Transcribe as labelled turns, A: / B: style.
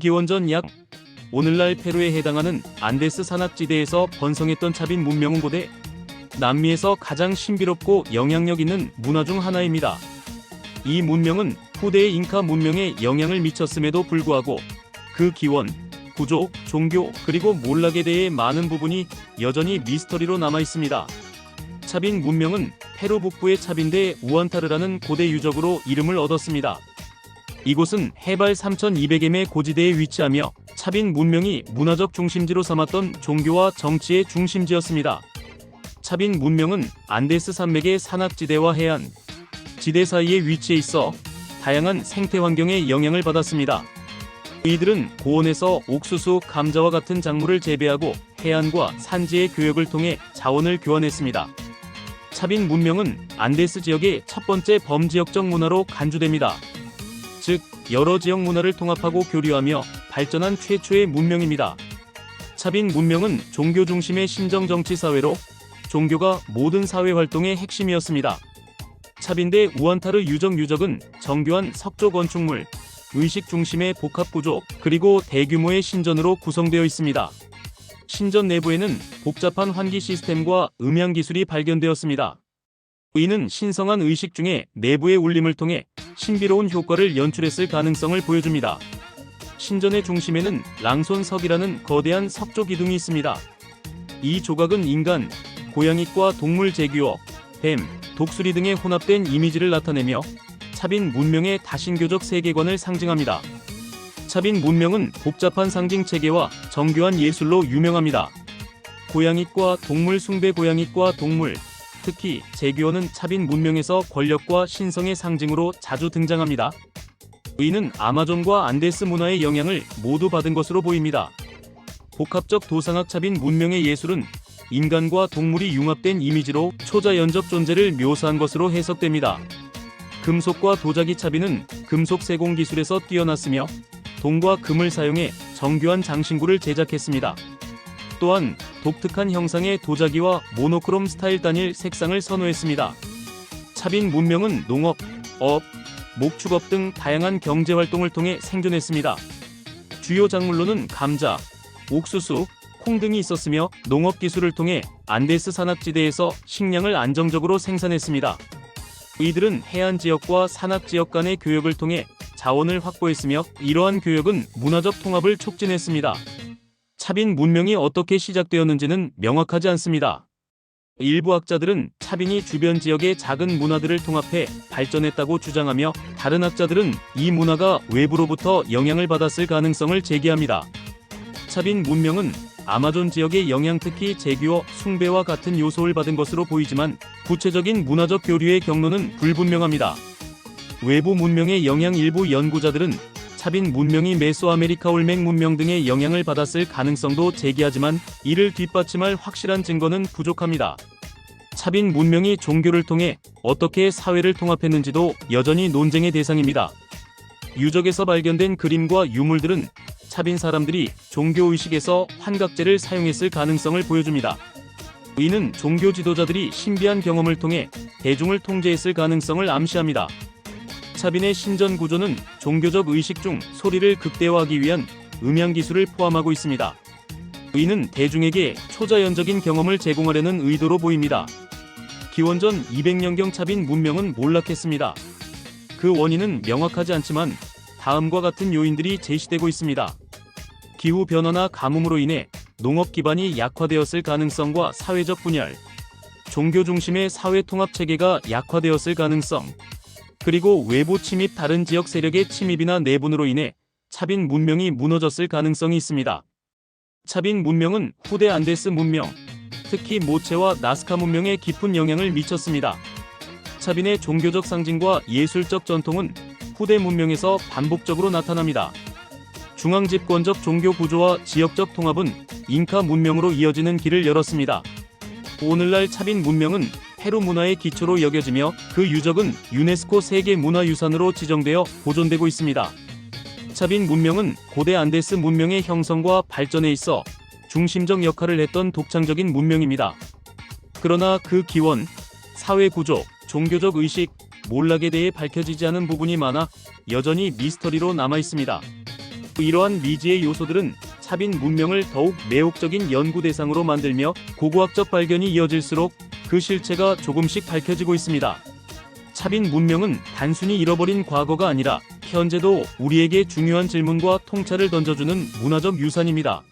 A: 기원전 약 오늘날 페루에 해당하는 안데스 산악지대에서 번성했던 차빈 문명은 고대 남미에서 가장 신비롭고 영향력 있는 문화 중 하나입니다. 이 문명은 후대의 잉카 문명에 영향을 미쳤음에도 불구하고 그 기원, 구조, 종교, 그리고 몰락에 대해 많은 부분이 여전히 미스터리로 남아있습니다. 차빈 문명은 페루 북부의 차빈대 우안타르라는 고대 유적으로 이름을 얻었습니다. 이곳은 해발 3200m의 고지대에 위치하며 차빈 문명이 문화적 중심지로 삼았던 종교와 정치의 중심지였습니다. 차빈 문명은 안데스 산맥의 산악지대와 해안, 지대 사이에 위치해 있어 다양한 생태 환경에 영향을 받았습니다. 이들은 고원에서 옥수수, 감자와 같은 작물을 재배하고 해안과 산지의 교역을 통해 자원을 교환했습니다. 차빈 문명은 안데스 지역의 첫 번째 범지역적 문화로 간주됩니다. 즉, 여러 지역 문화를 통합하고 교류하며 발전한 최초의 문명입니다. 차빈 문명은 종교 중심의 신정정치 사회로 종교가 모든 사회 활동의 핵심이었습니다. 차빈대 우안타르 유적은 정교한 석조 건축물, 의식 중심의 복합구조, 그리고 대규모의 신전으로 구성되어 있습니다. 신전 내부에는 복잡한 환기 시스템과 음향 기술이 발견되었습니다. 이는 신성한 의식 중에 내부의 울림을 통해 신비로운 효과를 연출했을 가능성을 보여줍니다. 신전의 중심에는 랑손석이라는 거대한 석조 기둥이 있습니다. 이 조각은 인간, 고양이과 동물 제규어, 뱀, 독수리 등의 혼합된 이미지를 나타내며 차빈 문명의 다신교적 세계관을 상징합니다. 차빈 문명은 복잡한 상징 체계와 정교한 예술로 유명합니다. 고양이과 동물 숭배, 고양이과 동물, 특히 제규어는 차빈 문명에서 권력과 신성의 상징으로 자주 등장합니다. 이는 아마존과 안데스 문화의 영향을 모두 받은 것으로 보입니다. 복합적 도상학 차빈 문명의 예술은 인간과 동물이 융합된 이미지로 초자연적 존재를 묘사한 것으로 해석됩니다. 금속과 도자기 차빈은 금속 세공 기술에서 뛰어났으며 동과 금을 사용해 정교한 장신구를 제작했습니다. 또한 독특한 형상의 도자기와 모노크롬 스타일 단일 색상을 선호했습니다. 차빈 문명은 농업, 어업, 목축업 등 다양한 경제 활동을 통해 생존했습니다. 주요 작물로는 감자, 옥수수, 콩 등이 있었으며 농업 기술을 통해 안데스 산악지대에서 식량을 안정적으로 생산했습니다. 이들은 해안 지역과 산악 지역 간의 교역을 통해 자원을 확보했으며 이러한 교역은 문화적 통합을 촉진했습니다. 차빈 문명이 어떻게 시작되었는지는 명확하지 않습니다. 일부 학자들은 차빈이 주변 지역의 작은 문화들을 통합해 발전했다고 주장하며 다른 학자들은 이 문화가 외부로부터 영향을 받았을 가능성을 제기합니다. 차빈 문명은 아마존 지역의 영향, 특히 제규어, 숭배와 같은 요소를 받은 것으로 보이지만 구체적인 문화적 교류의 경로는 불분명합니다. 외부 문명의 영향, 일부 연구자들은 차빈 문명이 메소아메리카 올맥 문명 등의 영향을 받았을 가능성도 제기하지만 이를 뒷받침할 확실한 증거는 부족합니다. 차빈 문명이 종교를 통해 어떻게 사회를 통합했는지도 여전히 논쟁의 대상입니다. 유적에서 발견된 그림과 유물들은 차빈 사람들이 종교의식에서 환각제를 사용했을 가능성을 보여줍니다. 이는 종교 지도자들이 신비한 경험을 통해 대중을 통제했을 가능성을 암시합니다. 차빈의 신전 구조는 종교적 의식 중 소리를 극대화하기 위한 음향 기술을 포함하고 있습니다. 이는 대중에게 초자연적인 경험을 제공하려는 의도로 보입니다. 기원전 200년경 차빈 문명은 몰락했습니다. 그 원인은 명확하지 않지만 다음과 같은 요인들이 제시되고 있습니다. 기후 변화나 가뭄으로 인해 농업 기반이 약화되었을 가능성과 사회적 분열, 종교 중심의 사회 통합 체계가 약화되었을 가능성, 그리고 외부 침입, 다른 지역 세력의 침입이나 내분으로 인해 차빈 문명이 무너졌을 가능성이 있습니다. 차빈 문명은 후대 안데스 문명, 특히 모체와 나스카 문명에 깊은 영향을 미쳤습니다. 차빈의 종교적 상징과 예술적 전통은 후대 문명에서 반복적으로 나타납니다. 중앙 집권적 종교 구조와 지역적 통합은 잉카 문명으로 이어지는 길을 열었습니다. 오늘날 차빈 문명은 페루 문화의 기초로 여겨지며 그 유적은 유네스코 세계문화유산으로 지정되어 보존되고 있습니다. 차빈 문명은 고대 안데스 문명의 형성과 발전에 있어 중심적 역할을 했던 독창적인 문명입니다. 그러나 그 기원, 사회 구조, 종교적 의식, 몰락에 대해 밝혀지지 않은 부분이 많아 여전히 미스터리로 남아 있습니다. 이러한 미지의 요소들은 차빈 문명을 더욱 매혹적인 연구 대상으로 만들며 고고학적 발견이 이어질수록 그 실체가 조금씩 밝혀지고 있습니다. 차빈 문명은 단순히 잃어버린 과거가 아니라 현재도 우리에게 중요한 질문과 통찰을 던져주는 문화적 유산입니다.